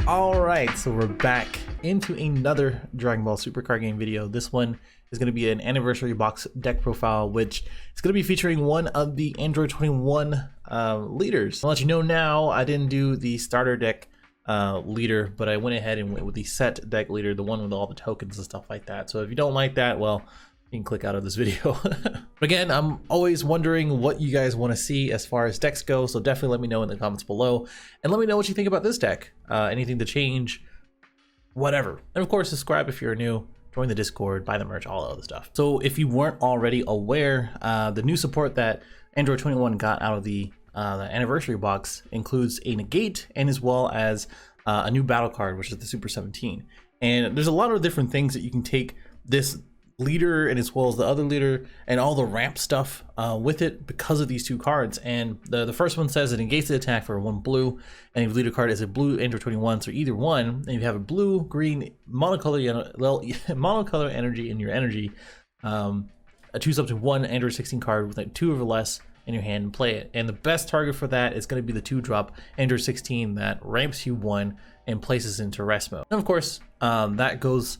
All right, so we're back into another Dragon Ball Super card game video. This one is going to be an anniversary box deck profile, which is going to be featuring one of the Android 21 leaders. I'll let you know now, I didn't do the starter deck leader, but I went ahead and went with the set deck leader, the one with all the tokens and stuff like that. So if you don't like that, well, you can click out of this video. But again, I'm always wondering what you guys want to see as far as decks go, so definitely let me know in the comments below, and let me know what you think about this deck. Anything to change, whatever. And of course, subscribe if you're new, join the Discord, buy the merch, all that other stuff. So if you weren't already aware, the new support that Android 21 got out of the anniversary box includes a negate and as well as a new battle card, which is the Super 17. And there's a lot of different things that you can take this leader and as well as the other leader and all the ramp stuff with it because of these two cards. And the first one says it negates the attack for 1 blue, and if leader card is a blue Android 21, so either one, and you have a blue green monocolor energy in your energy, choose up to 1 Android 16 card with like 2 or less in your hand and play it. And the best target for that is going to be the 2-drop Android 16 that ramps you 1 and places into rest mode. And of course, that goes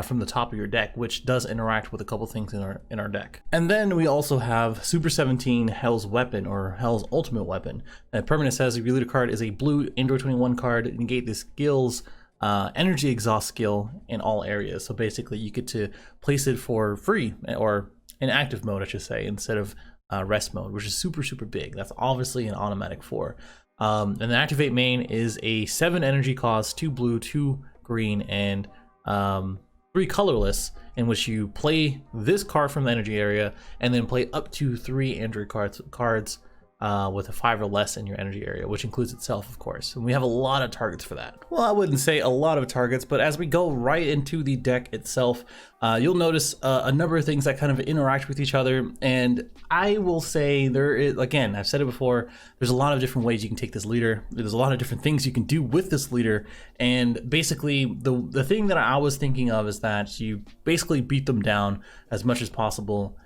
from the top of your deck, which does interact with a couple things in our deck. And then we also have Super 17 Hell's Weapon, or Hell's Ultimate Weapon. Permanent says if your leader card is a blue Android 21 card, negate the skill's energy exhaust skill in all areas. So basically you get to place it for free, or in active mode I should say, instead of rest mode, which is super big. That's obviously an automatic 4. And the activate main is a 7 energy cost, 2 blue, 2 green, and 3 colorless, in which you play this card from the energy area and then play up to 3 Android cards with a 5 or less in your energy area, which includes itself, of course. And we have a lot of targets for that. Well, I wouldn't say a lot of targets, but as we go right into the deck itself, you'll notice a number of things that kind of interact with each other. And I will say there is, again, I've said it before, there's a lot of different ways you can take this leader. There's a lot of different things you can do with this leader. And basically the thing that I was thinking of is that you basically beat them down as much as possible,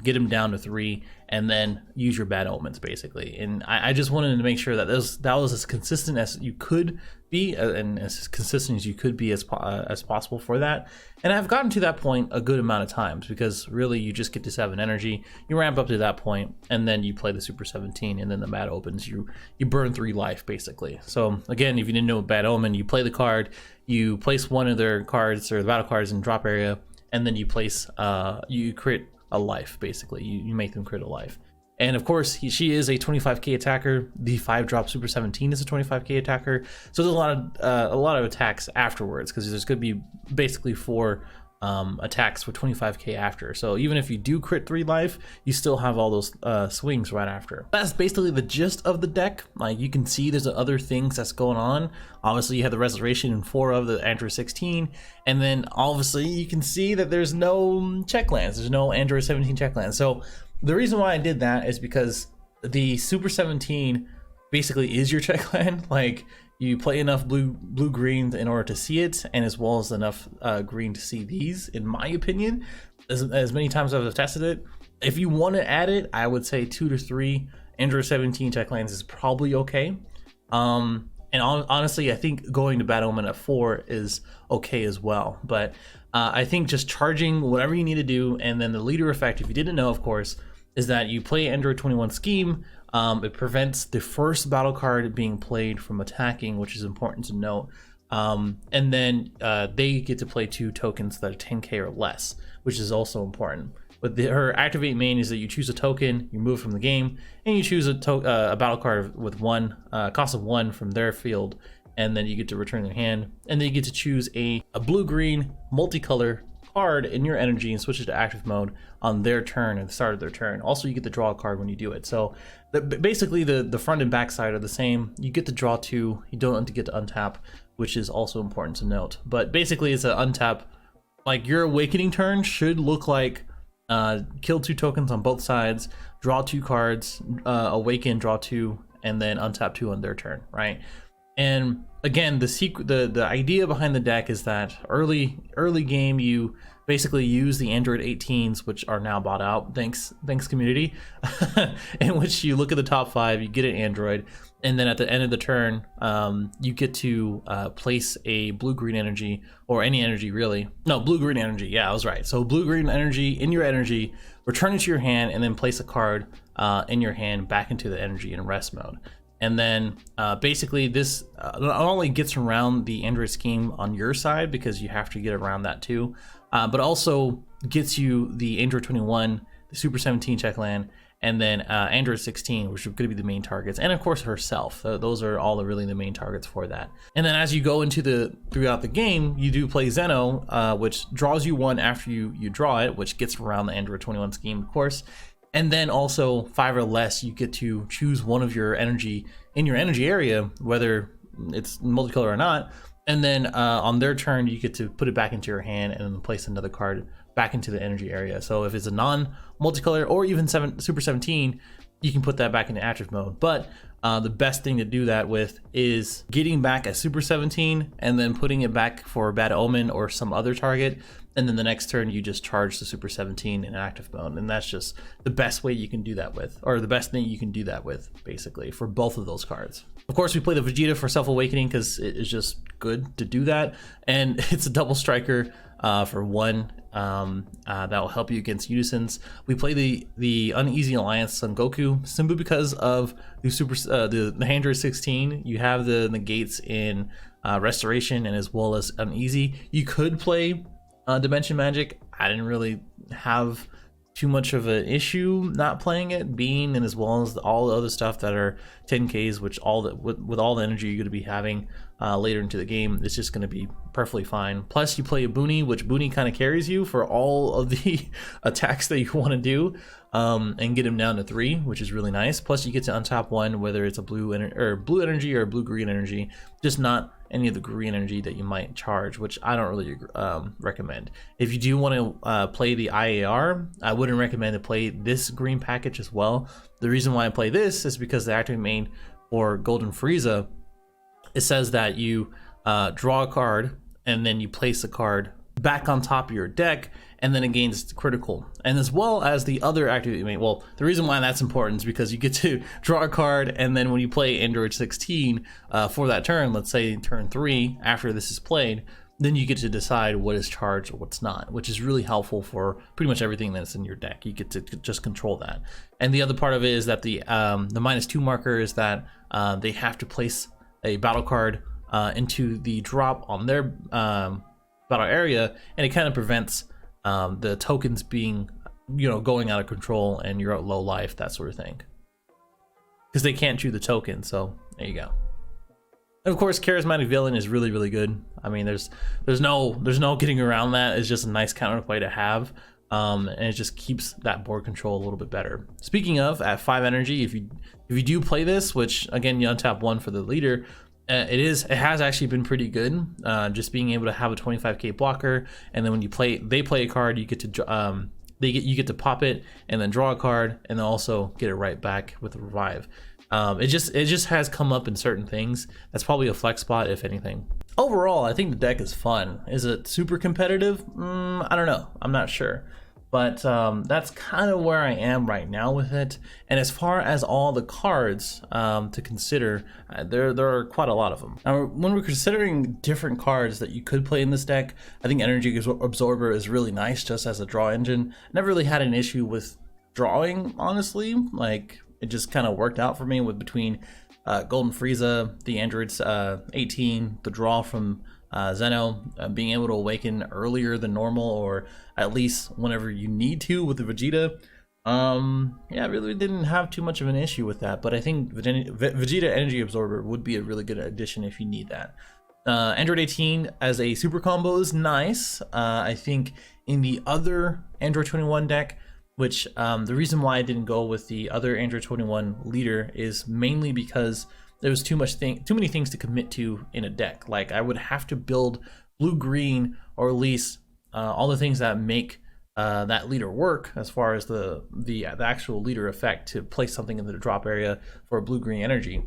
get them down to 3, and then use your bad omens basically. And I just wanted to make sure that that was as consistent as you could be, and as consistent as you could be as possible for that. And I've gotten to that point a good amount of times, because really you just get to 7 energy, you ramp up to that point, and then you play the Super 17, and then the bad opens, you burn 3 life basically. So again, if you didn't know bad omen, you play the card, you place one of their cards or the battle cards in drop area, and then you place you create a life basically. You make them crit a life. And of course she is a 25k attacker. The 5-drop Super 17 is a 25k attacker, so there's a lot of attacks afterwards, because there's going to be basically 4 attacks for 25k after. So even if you do crit 3 life, you still have all those swings right after. That's basically the gist of the deck. Like, you can see there's other things that's going on. Obviously you have the restoration in 4 of the Android 16, and then obviously you can see that there's no check lands. There's no Android 17 check lands. So the reason why I did that is because the Super 17 basically is your check land. Like, you play enough blue green in order to see it, and as well as enough green to see these, in my opinion, as many times as I've tested it. If you want to add it, I would say 2 to 3 Android 17 check lands is probably okay. And honestly, I think going to Bad Omen at 4 is okay as well. But I think just charging whatever you need to do, and then the leader effect, if you didn't know, of course, is that you play Android 21 scheme. It prevents the first battle card being played from attacking, which is important to note. And then they get to play 2 tokens that are 10k or less, which is also important. But her activate main is that you choose a token, you move from the game, and you choose a battle card with 1 cost of 1 from their field, and then you get to return their hand, and then you get to choose a blue-green multicolor card in your energy and switch it to active mode on their turn at the start of their turn. Also, you get to draw a card when you do it. So basically the front and back side are the same. You get to draw 2, you don't get to untap, which is also important to note. But basically it's an untap. Like, your awakening turn should look like kill 2 tokens on both sides, draw 2 cards, awaken, draw 2, and then untap 2 on their turn, right? And again, the idea behind the deck is that early game you basically use the Android 18s, which are now bought out, thanks community, in which you look at the top 5, you get an Android, And then at the end of the turn, you get to place a blue-green energy, or any energy really. No, blue-green energy. Yeah, I was right. So blue-green energy in your energy, return it to your hand, and then place a card in your hand back into the energy in rest mode. And then basically this not only gets around the Android scheme on your side, because you have to get around that too, but also gets you the Android 21, the Super 17 check land, and then Android 16, which are going to be the main targets, and of course herself. Those are all really the main targets for that. And then as you go into throughout the game, you do play Zeno, which draws you one after you draw it, which gets around the Android 21 scheme, of course. And then also 5 or less, you get to choose one of your energy in your energy area, whether it's multicolor or not. And then on their turn, you get to put it back into your hand and then place another card back into the energy area. So if it's a non-multicolor or even Super 17, you can put that back into active mode. But the best thing to do that with is getting back a Super 17 and then putting it back for Bad Omen or some other target. And then the next turn, you just charge the Super 17 in active mode. And that's just the best way you can do that with, or the best thing you can do that with, basically, for both of those cards. Of course, we play the Vegeta for Self-Awakening because it is just good to do that. And it's a double striker for 1 that will help you against Unisons. We play the Uneasy Alliance Son Goku simply because of the Android 16. You have the negates in Restoration and as well as Uneasy. You could play Dimension Magic. I didn't really have too much of an issue not playing it, being and as well as all the other stuff that are 10Ks, which with all the energy you're going to be having later into the game, it's just going to be perfectly fine. Plus you play a Boonie, which Boonie kind of carries you for all of the attacks that you want to do, and get him down to 3, which is really nice. Plus you get to untap 1, whether it's a blue energy or blue-green energy, just not any of the green energy that you might charge, which I don't really recommend. If you do want to play the IAR, I wouldn't recommend to play this green package as well. The reason why I play this is because the active main for Golden Frieza, it says that you draw a card and then you place a card back on top of your deck, and then it gains critical. And as well as the other active main, well, the reason why that's important is because you get to draw a card, and then when you play Android 16 for that turn, let's say turn 3 after this is played, then you get to decide what is charged or what's not, which is really helpful for pretty much everything that's in your deck. You get to just control that. And the other part of it is that the -2 marker is that they have to place a battle card into the drop on their battle area, and it kind of prevents the tokens being, going out of control and you're at low life, that sort of thing, because they can't chew the token. So there you go. And of course, Charismatic Villain is really, really good. I mean, there's no getting around that. It's just a nice counterplay to have, and it just keeps that board control a little bit better. Speaking of, at 5 energy, if you do play this, which again you untap 1 for the leader, it has actually been pretty good. Just being able to have a 25k blocker, and then when they play a card, you get to you get to pop it and then draw a card, and then also get it right back with a revive. It just has come up in certain things. That's probably a flex spot, if anything. Overall, I think the deck is fun. Is it super competitive? I don't know. I'm not sure. But that's kind of where I am right now with it. And as far as all the cards to consider, there are quite a lot of them. Now, when we're considering different cards that you could play in this deck, I think Energy Absorber is really nice just as a draw engine. Never really had an issue with drawing, honestly. Like, it just kind of worked out for me between Golden Frieza, the Androids 18, the draw from Zeno, being able to awaken earlier than normal, or at least whenever you need to with the Vegeta. Yeah, I really didn't have too much of an issue with that, but I think Vegeta Energy Absorber would be a really good addition if you need that. Android 18 as a super combo is nice. I think in the other Android 21 deck, which the reason why I didn't go with the other Android 21 leader is mainly because there was too many things to commit to in a deck. Like, I would have to build blue-green, or at least all the things that make that leader work, as far as the actual leader effect, to place something in the drop area for blue-green energy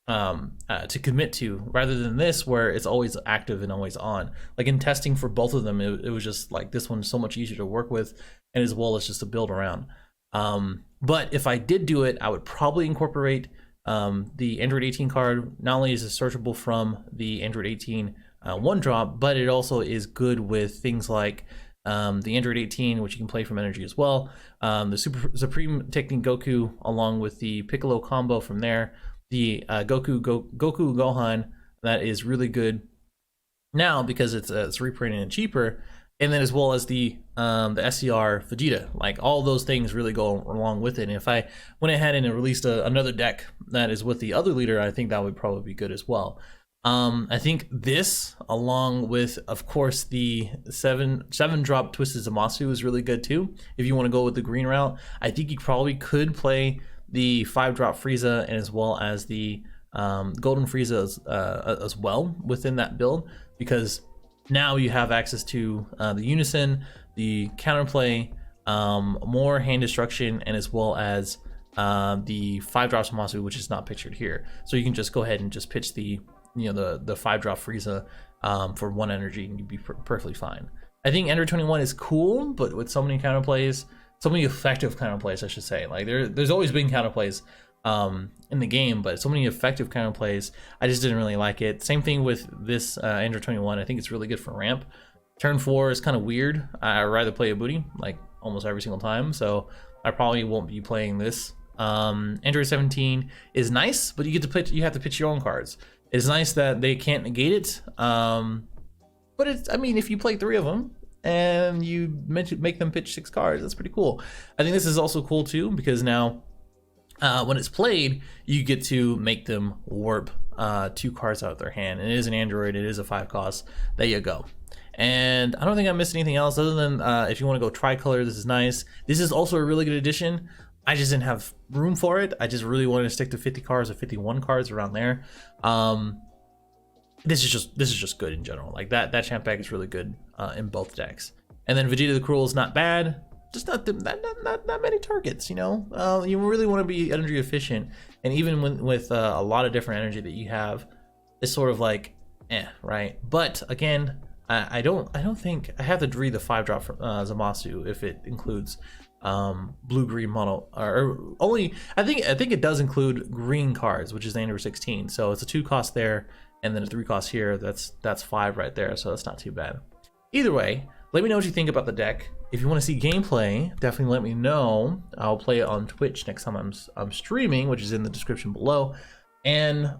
to commit to, rather than this where it's always active and always on. Like in testing for both of them, it was just like, this one's so much easier to work with, and as well as just to build around. But if I did do it, I would probably incorporate the Android 18 card not only is it searchable from the Android 18 one drop, but it also is good with things like the Android 18, which you can play from energy as well. The Super Supreme Technique Goku, along with the Piccolo combo from there. The Goku Gohan, that is really good now because it's reprinted and cheaper. And then as well as the SCR Vegeta, like all those things really go along with it. And if I went ahead and released another deck that is with the other leader, I think that would probably be good as well. I think this, along with, of course, the 7-drop Twisted Zamasu is really good too. If you want to go with the green route, I think you probably could play the 5-drop Frieza and as well as the Golden Frieza as well within that build, because now you have access to the Unison, the counterplay, more hand destruction, and as well as the 5-drop Zamasu, which is not pictured here. So you can just go ahead and just pitch the the 5-drop Frieza for 1 energy, and you'd be perfectly fine. I think Ender 21 is cool, but with so many counterplays, so many effective counterplays, I should say. Like there's always been counterplays in the game, but so many effective counterplays, I just didn't really like it. Same thing with this Ender 21. I think it's really good for ramp. Turn 4 is kind of weird. I'd rather play a booty like almost every single time, so I probably won't be playing this. Android 17 is nice, but you have to pitch your own cards. It's nice that they can't negate it, but I mean, if you play 3 of them and you make them pitch 6 cards, that's pretty cool. I think this is also cool too, because now when it's played, you get to make them warp 2 cards out of their hand. And it is an Android, it is a 5 cost. There you go. And I don't think I missed anything else other than if you want to go tricolor, this is nice. This is also a really good addition. I just didn't have room for it. I just really wanted to stick to 50 cards or 51 cards around there. This is just good in general. Like that champ pack is really good in both decks. And then Vegeta the Cruel is not bad. Just not many targets, you know. You really want to be energy efficient, and even with a lot of different energy that you have, it's sort of like, right? But again, I don't think I have to read the 5-drop Zamasu if it includes blue-green mono, or only I think it does include green cards, which is the Android 16. So it's a 2 cost there, and then a 3 cost here. That's 5 right there, so that's not too bad. Either way, let me know what you think about the deck. If you want to see gameplay, definitely let me know. I'll play it on Twitch next time I'm streaming, which is in the description below. And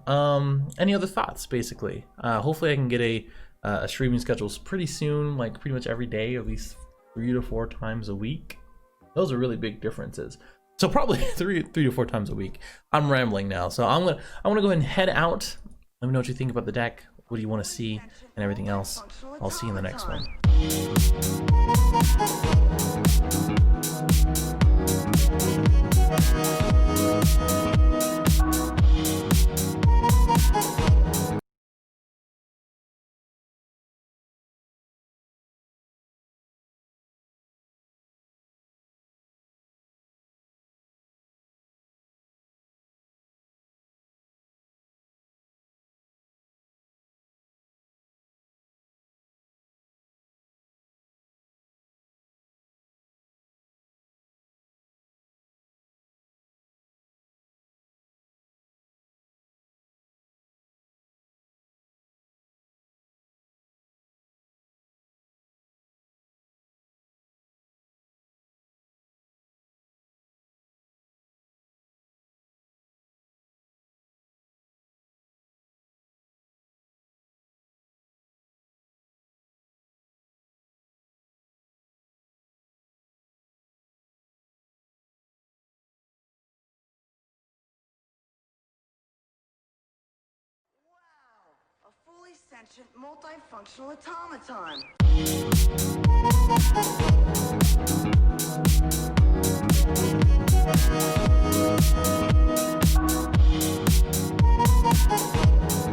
any other thoughts, basically. Hopefully I can get a streaming schedule pretty soon, like pretty much every day, at least 3 to 4 times a week. Those are really big differences. So probably 3 to 4 times a week. I'm rambling now, so I'm gonna go ahead and head out. Let me know what you think about the deck. What do you want to see and everything else. I'll see you in the next one. A fully sentient, multifunctional automaton.